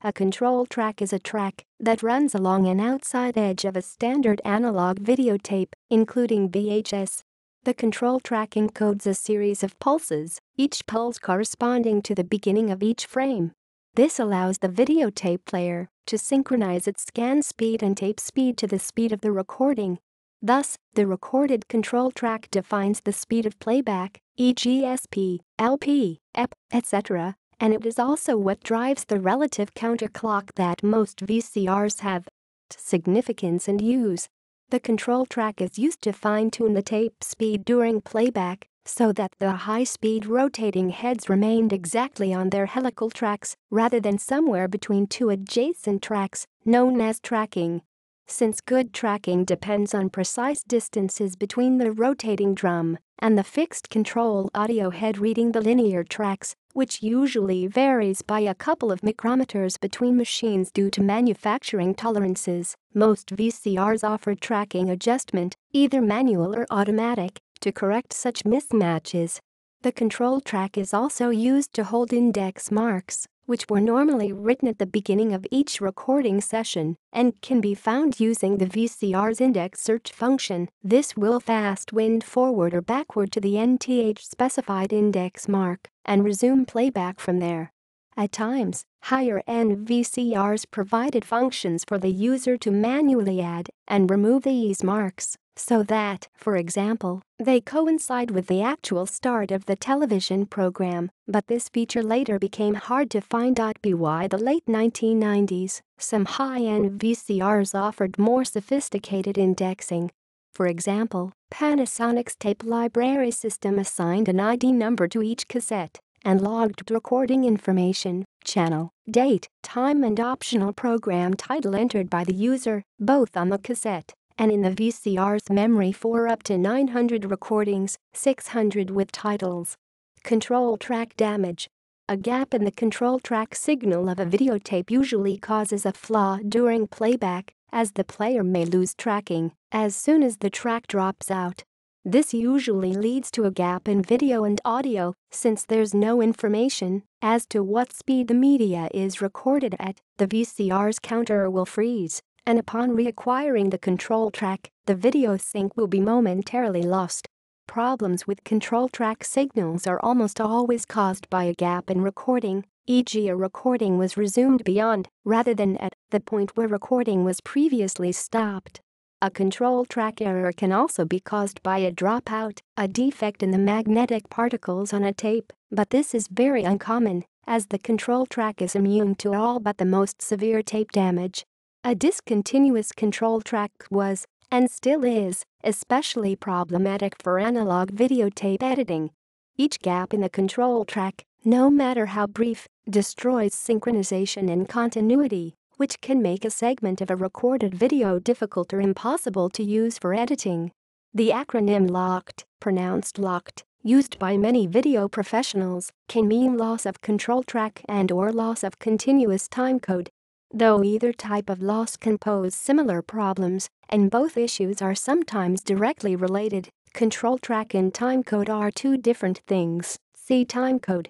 A control track is a track that runs along an outside edge of a standard analog videotape, including VHS. The control track encodes a series of pulses, each pulse corresponding to the beginning of each frame. This allows the videotape player to synchronize its scan speed and tape speed to the speed of the recording. Thus, the recorded control track defines the speed of playback, e.g. SP, LP, EP, etc., and it is also what drives the relative counterclock that most VCRs have. Significance and use. The control track is used to fine-tune the tape speed during playback so that the high-speed rotating heads remained exactly on their helical tracks rather than somewhere between two adjacent tracks, known as tracking. Since good tracking depends on precise distances between the rotating drum and the fixed control audio head reading the linear tracks, which usually varies by a couple of micrometers between machines due to manufacturing tolerances, most VCRs offer tracking adjustment, either manual or automatic, to correct such mismatches. The control track is also used to hold index marks, which were normally written at the beginning of each recording session and can be found using the VCR's index search function. This will fast wind forward or backward to the nth specified index mark and resume playback from there. At times, higher-end VCRs provided functions for the user to manually add and remove these marks, so that, for example, they coincide with the actual start of the television program, but this feature later became hard to find. By the late 1990s, some high-end VCRs offered more sophisticated indexing. For example, Panasonic's tape library system assigned an ID number to each cassette and logged recording information, channel, date, time and optional program title entered by the user, both on the cassette and in the VCR's memory for up to 900 recordings, 600 with titles. Control track damage. A gap in the control track signal of a videotape usually causes a flaw during playback, as the player may lose tracking as soon as the track drops out. This usually leads to a gap in video and audio, since there's no information as to what speed the media is recorded at. The VCR's counter will freeze, and upon reacquiring the control track, the video sync will be momentarily lost. Problems with control track signals are almost always caused by a gap in recording, e.g. a recording was resumed beyond, rather than at, the point where recording was previously stopped. A control track error can also be caused by a dropout, a defect in the magnetic particles on a tape, but this is very uncommon, as the control track is immune to all but the most severe tape damage. A discontinuous control track was, and still is, especially problematic for analog videotape editing. Each gap in the control track, no matter how brief, destroys synchronization and continuity, which can make a segment of a recorded video difficult or impossible to use for editing. The acronym LOCKED, pronounced locked, used by many video professionals, can mean loss of control track and/or loss of continuous timecode. Though either type of loss can pose similar problems, and both issues are sometimes directly related, control track and timecode are two different things. See timecode.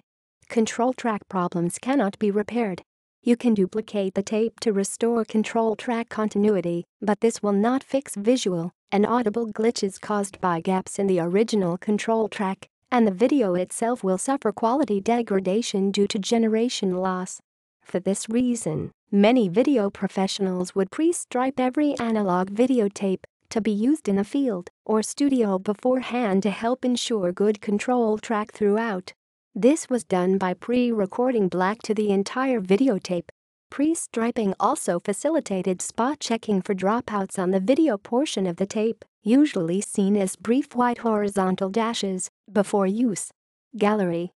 Control track problems cannot be repaired. You can duplicate the tape to restore control track continuity, but this will not fix visual and audible glitches caused by gaps in the original control track, and the video itself will suffer quality degradation due to generation loss. For this reason, many video professionals would pre-stripe every analog videotape to be used in a field or studio beforehand to help ensure good control track throughout. This was done by pre-recording black to the entire videotape. Pre-striping also facilitated spot checking for dropouts on the video portion of the tape, usually seen as brief white horizontal dashes, before use. Gallery.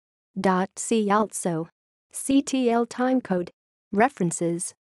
See also. CTL timecode. References.